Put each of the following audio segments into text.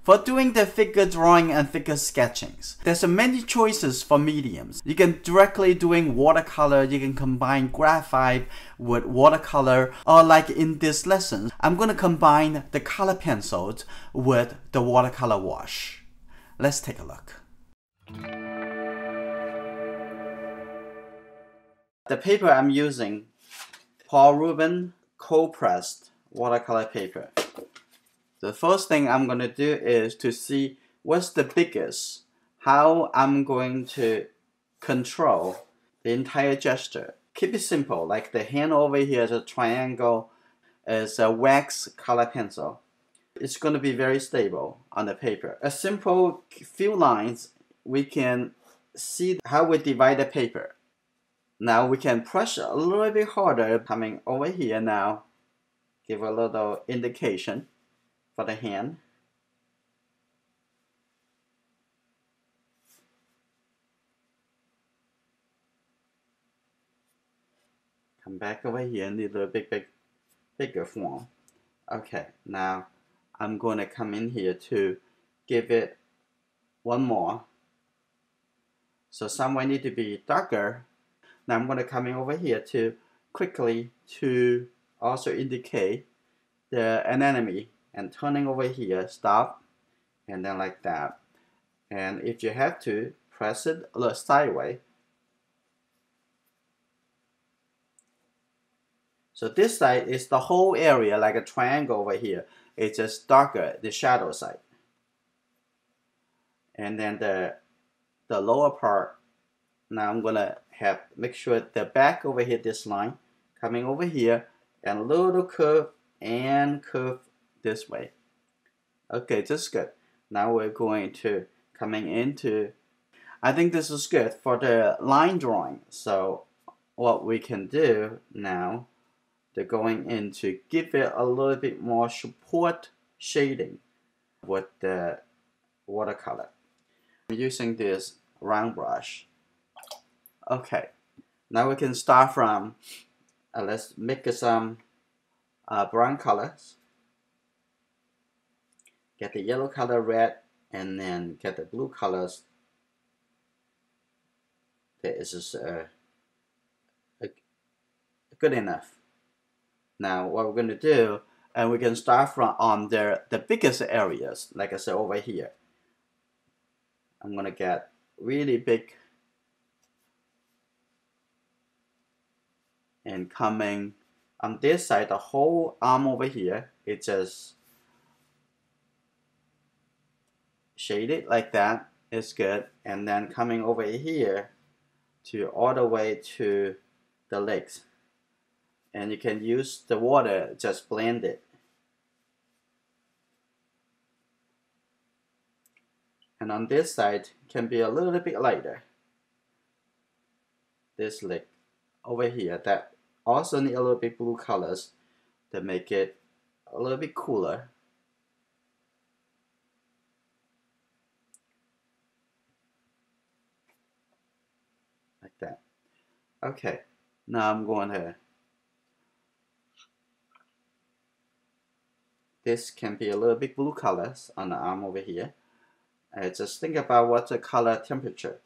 For doing the figure drawing and figure sketchings, there's many choices for mediums. You can directly doing watercolor, you can combine graphite with watercolor, or like in this lesson, I'm going to combine the color pencils with the watercolor wash. Let's take a look. The paper I'm using, Paul Rubin cold pressed watercolor paper. The first thing I'm going to do is to see what's the biggest, how I'm going to control the entire gesture. Keep it simple, like the hand over here is a triangle, is a wax color pencil. It's going to be very stable on the paper. A simple few lines, we can see how we divide the paper. Now we can press a little bit harder, coming over here now, give a little indication for the hand. Come back over here and need a bigger form. Okay, now I'm going to come in here to give it one more. So somewhere need to be darker. Now I'm going to come in over here to quickly to also indicate the anatomy and turning over here, stop, and then like that. And if you have to, press it a little sideways. So this side is the whole area like a triangle over here. It's just darker, the shadow side. And then the lower part, now I'm gonna make sure the back over here, this line, coming over here, and a little curve and curve this way. Okay, that's good. Now we're going to coming into, I think this is good for the line drawing. So what we can do now, they're going in to give it a little bit more support shading with the watercolor. I'm using this round brush. Okay, now we can start from, let's make some brown colors. Get the yellow color, red, and then get the blue colors. This is good enough. Now what we're going to do, and we can start from on the biggest areas, like I said over here. I'm going to get really big and coming on this side, the whole arm over here, it just shaded like that is good. And then coming over here to all the way to the legs. And you can use the water, just blend it. And on this side, can be a little bit lighter. This leg over here, that also need a little bit blue colors to make it a little bit cooler. Like that. Okay, now I'm going to, this can be a little bit blue colors on the arm over here. Just think about what's the color temperature.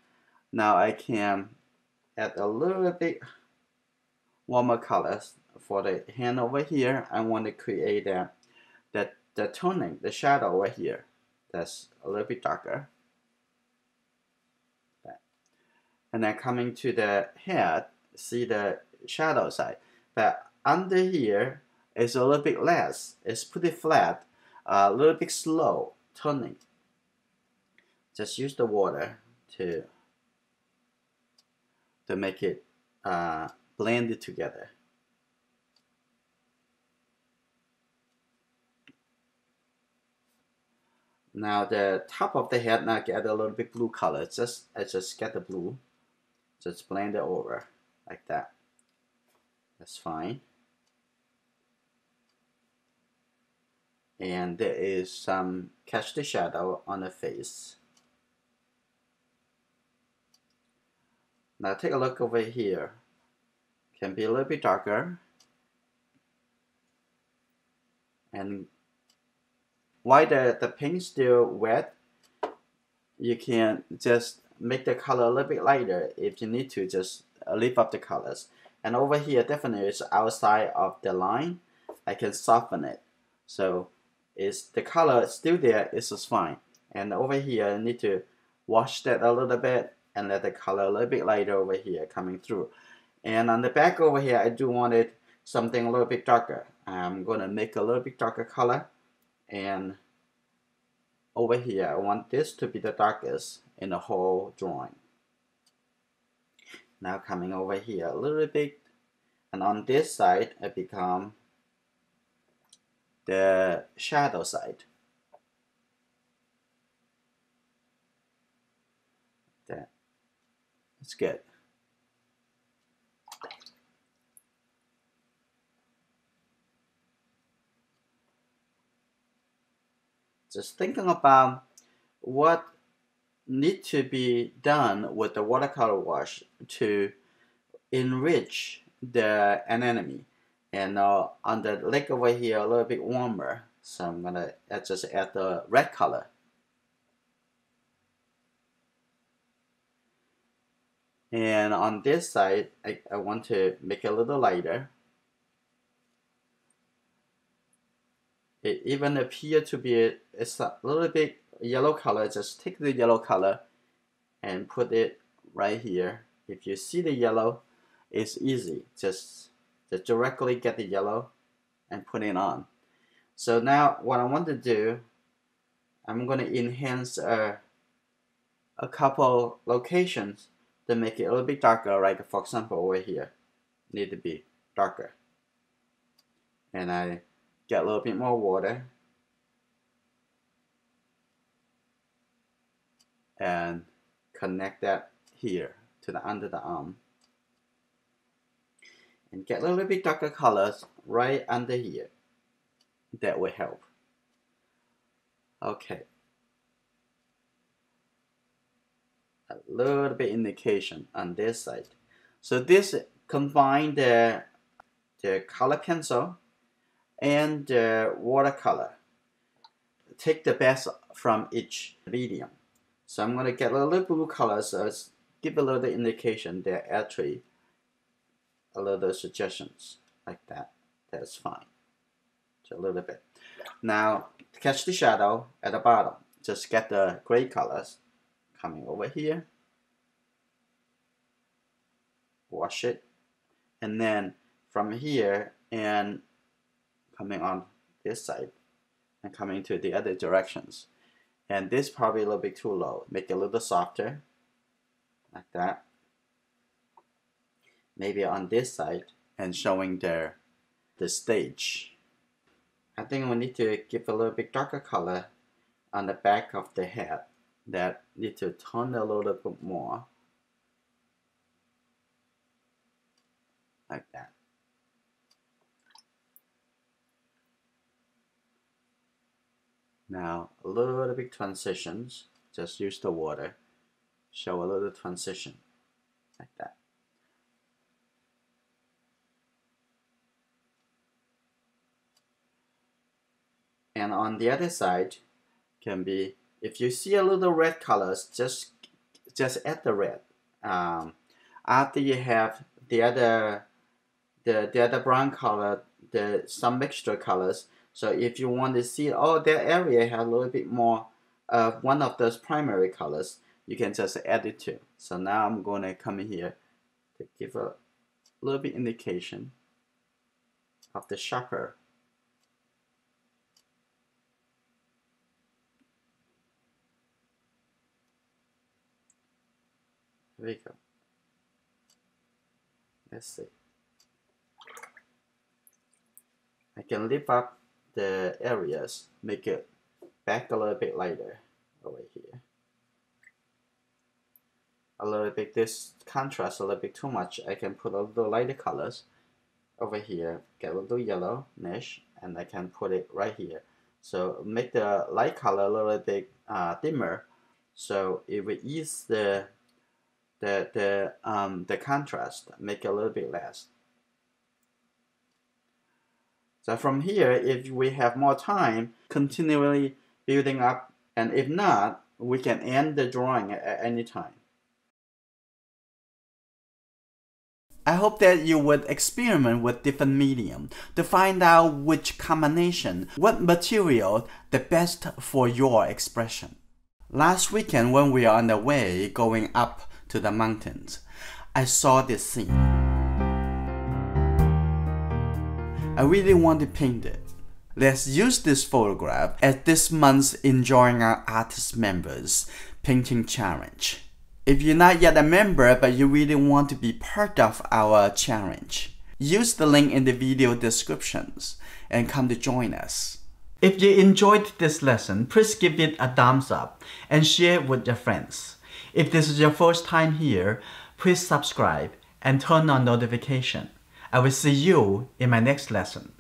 Now I can add a little bit warmer colors for the hand over here. I want to create the toning, the shadow over here. That's a little bit darker. And then coming to the head, see the shadow side. But under here is a little bit less. It's pretty flat, a little bit slow turning. Just use the water to make it blend it together. Now the top of the head, now get a little bit blue color. I just get the blue. Just blend it over like that. That's fine. And there is some catch the shadow on the face. Now take a look over here. Can be a little bit darker. And while the paint still wet, you can just make the color a little bit lighter if you need to, just lift up the colors. And over here, definitely it's outside of the line. I can soften it. So it's the color still there, it's just fine. And over here, I need to wash that a little bit and let the color a little bit lighter over here coming through. And on the back over here, I do want it something a little bit darker. I'm going to make a little bit darker color. And over here, I want this to be the darkest in the whole drawing. Now coming over here a little bit, and on this side, it become the shadow side. That's good. Just thinking about what need to be done with the watercolor wash to enrich the anemone. And on the lake over here, a little bit warmer, so I'm gonna just add the red color. And on this side, I want to make it a little lighter. It even appears to be it's a little bit yellow color. Just take the yellow color and put it right here. If you see the yellow, it's easy. Just directly get the yellow and put it on. So now what I want to do, I'm going to enhance a couple locations to make it a little bit darker. Like for example over here, need to be darker. And I get a little bit more water and connect that here to the under the arm. And get a little bit darker colors right under here. That will help. Okay. A little bit indication on this side. So this combine the color pencil and the watercolor. Take the best from each medium. So I'm going to get a little blue color, so give a little indication there actually a little suggestions like that. That's fine. Just a little bit. Now to catch the shadow at the bottom, just get the gray colors coming over here. Wash it, and then from here and coming on this side and coming to the other directions. And this probably a little bit too low. Make it a little softer, like that. Maybe on this side and showing the stage. I think we need to give a little bit darker color on the back of the head. That need to tone a little bit more. Like that. Now a little bit transitions. Just use the water. Show a little transition. Like that. And on the other side can be, if you see a little red colors, just add the red. After you have the other brown color, some mixture colors. So if you want to see, oh, that area has a little bit more of one of those primary colors, you can just add it to. So now I'm going to come in here to give a little bit indication of the sharper. There we go. Let's see. I can lift up the areas, make it back a little bit lighter over here. A little bit, this contrast a little bit too much. I can put a little lighter colors over here, get a little yellow-ish, and I can put it right here. So make the light color a little bit dimmer, so it will ease the contrast, make it a little bit less. So from here, if we have more time, continually building up, and if not, we can end the drawing at any time. I hope that you would experiment with different medium to find out which combination, what material the best for your expression. Last weekend when we are on the way going up to the mountains, I saw this scene. I really want to paint it. Let's use this photograph as this month's Enjoying Our Artist Members Painting Challenge. If you're not yet a member but you really want to be part of our challenge, use the link in the video descriptions and come to join us. If you enjoyed this lesson, please give it a thumbs up and share it with your friends. If this is your first time here, please subscribe and turn on notification. I will see you in my next lesson.